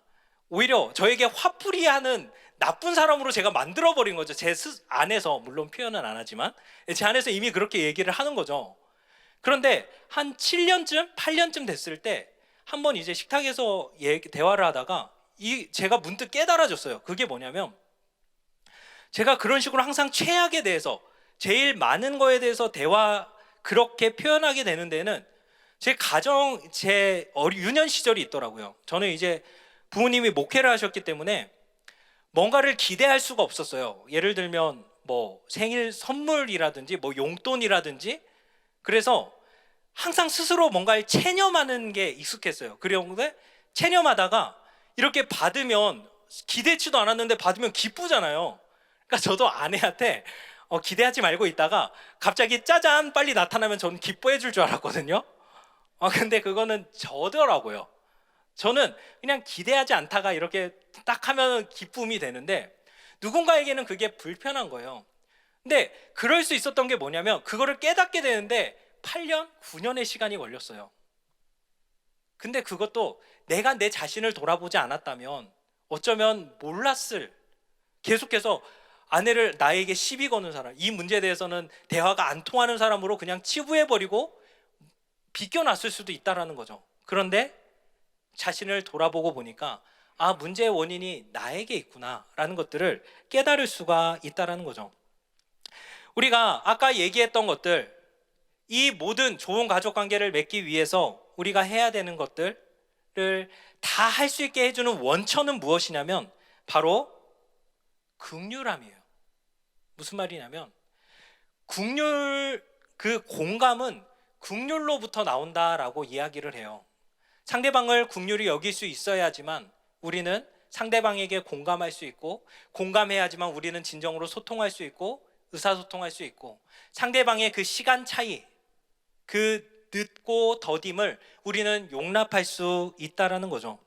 오히려 저에게 화풀이하는 나쁜 사람으로 제가 만들어버린 거죠. 제 안에서, 물론 표현은 안 하지만 제 안에서 이미 그렇게 얘기를 하는 거죠. 그런데 한 7년쯤, 8년쯤 됐을 때 한번 이제 식탁에서 대화를 하다가 제가 문득 깨달아졌어요. 그게 뭐냐면, 제가 그런 식으로 항상 최악에 대해서, 제일 많은 거에 대해서 그렇게 표현하게 되는 데는 제 유년 시절이 있더라고요. 저는 이제 부모님이 목회를 하셨기 때문에 뭔가를 기대할 수가 없었어요. 예를 들면 뭐 생일 선물이라든지 뭐 용돈이라든지. 그래서 항상 스스로 뭔가를 체념하는 게 익숙했어요. 그런데 체념하다가 이렇게 받으면, 기대치도 않았는데 받으면 기쁘잖아요. 그러니까 저도 아내한테 기대하지 말고 있다가 갑자기 짜잔 빨리 나타나면 저는 기뻐해 줄 줄 알았거든요. 근데 그거는 저더라고요. 저는 그냥 기대하지 않다가 이렇게 딱 하면 기쁨이 되는데, 누군가에게는 그게 불편한 거예요. 근데 그럴 수 있었던 게 뭐냐면, 그거를 깨닫게 되는데 8년, 9년의 시간이 걸렸어요. 근데 그것도 내가 내 자신을 돌아보지 않았다면 어쩌면 몰랐을, 계속해서 아내를 나에게 시비 거는 사람, 이 문제에 대해서는 대화가 안 통하는 사람으로 그냥 치부해버리고 비껴놨을 수도 있다라는 거죠. 그런데 자신을 돌아보고 보니까 문제의 원인이 나에게 있구나라는 것들을 깨달을 수가 있다라는 거죠. 우리가 아까 얘기했던 것들, 이 모든 좋은 가족관계를 맺기 위해서 우리가 해야 되는 것들을 다 할 수 있게 해주는 원천은 무엇이냐면 바로 긍휼함이에요. 무슨 말이냐면, 그 공감은 긍휼로부터 나온다라고 이야기를 해요. 상대방을 긍휼히 여길 수 있어야지만 우리는 상대방에게 공감할 수 있고, 공감해야지만 우리는 진정으로 소통할 수 있고 의사소통할 수 있고, 상대방의 그 시간 차이, 그 늦고 더딤을 우리는 용납할 수 있다라는 거죠.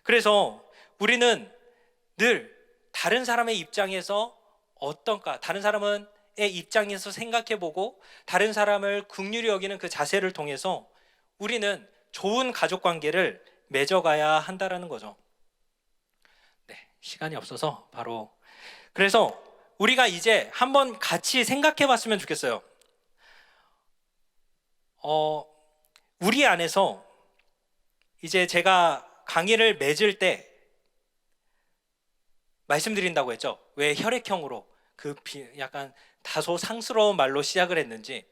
그래서 우리는 늘 다른 사람의 입장에서 어떤가, 다른 사람의 입장에서 생각해보고 다른 사람을 긍휼히 여기는 그 자세를 통해서 우리는 좋은 가족관계를 맺어가야 한다라는 거죠. 네, 시간이 없어서 바로, 그래서 우리가 이제 한번 같이 생각해봤으면 좋겠어요. 우리 안에서 이제 제가 강의를 맺을 때 말씀드린다고 했죠. 왜 혈액형으로 약간 다소 상스러운 말로 시작을 했는지,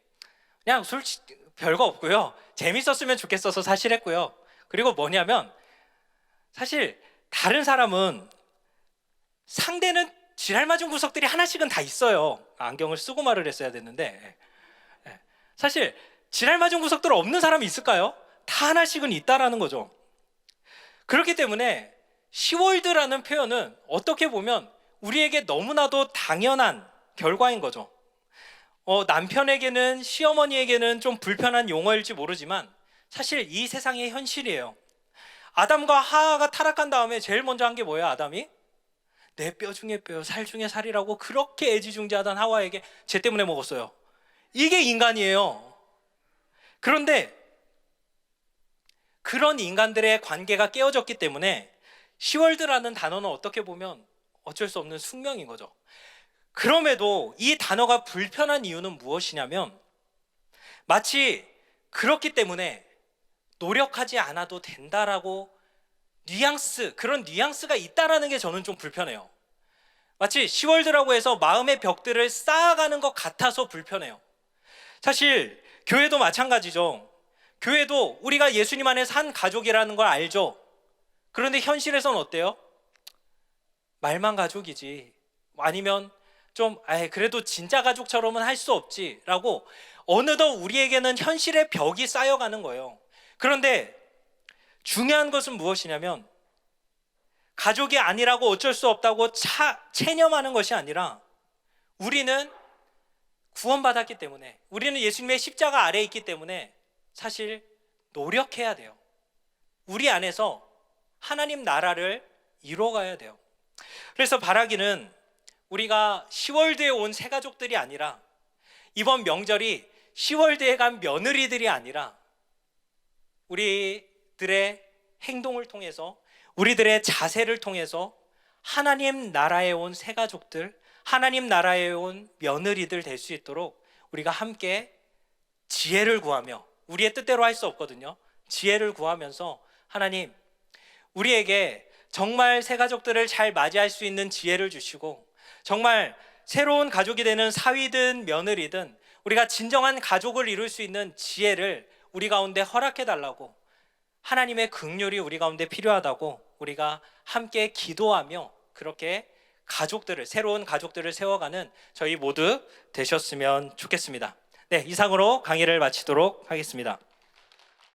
그냥 솔직히 별거 없고요. 재밌었으면 좋겠어서 사실 했고요. 그리고 뭐냐면, 사실 다른 사람은 상대는 지랄 맞은 구석들이 하나씩은 다 있어요. 안경을 쓰고 말을 했어야 됐는데, 사실 지랄 맞은 구석들 없는 사람이 있을까요? 다 하나씩은 있다라는 거죠. 그렇기 때문에 시월드라는 표현은 어떻게 보면 우리에게 너무나도 당연한 결과인 거죠. 남편에게는, 시어머니에게는 좀 불편한 용어일지 모르지만 사실 이 세상의 현실이에요. 아담과 하와가 타락한 다음에 제일 먼저 한 게 뭐예요? 아담이 내 뼈 중에 뼈, 살 중에 살이라고 그렇게 애지중지하던 하와에게 죄 때문에 먹었어요. 이게 인간이에요. 그런데 그런 인간들의 관계가 깨어졌기 때문에 시월드라는 단어는 어떻게 보면 어쩔 수 없는 숙명인 거죠. 그럼에도 이 단어가 불편한 이유는 무엇이냐면, 마치 그렇기 때문에 노력하지 않아도 된다라고 그런 뉘앙스가 있다라는 게 저는 좀 불편해요. 마치 시월드라고 해서 마음의 벽들을 쌓아가는 것 같아서 불편해요. 사실 교회도 마찬가지죠. 교회도 우리가 예수님 안에서 한 가족이라는 걸 알죠. 그런데 현실에서는 어때요? 말만 가족이지, 아니면 좀 그래도 진짜 가족처럼은 할 수 없지 라고 어느덧 우리에게는 현실의 벽이 쌓여가는 거예요. 그런데 중요한 것은 무엇이냐면, 가족이 아니라고 어쩔 수 없다고 체념하는 것이 아니라, 우리는 구원받았기 때문에, 우리는 예수님의 십자가 아래에 있기 때문에 사실 노력해야 돼요. 우리 안에서 하나님 나라를 이뤄가야 돼요. 그래서 바라기는 우리가 시월드에 온 새 가족들이 아니라, 이번 명절이 시월드에 간 며느리들이 아니라, 우리들의 행동을 통해서, 우리들의 자세를 통해서 하나님 나라에 온 새 가족들, 하나님 나라에 온 며느리들 될 수 있도록 우리가 함께 지혜를 구하며, 우리의 뜻대로 할 수 없거든요. 지혜를 구하면서, 하나님 우리에게 정말 새 가족들을 잘 맞이할 수 있는 지혜를 주시고, 정말 새로운 가족이 되는 사위든 며느리든 우리가 진정한 가족을 이룰 수 있는 지혜를 우리 가운데 허락해 달라고, 하나님의 긍휼이 우리 가운데 필요하다고 우리가 함께 기도하며 그렇게 새로운 가족들을 세워가는 저희 모두 되셨으면 좋겠습니다. 네, 이상으로 강의를 마치도록 하겠습니다.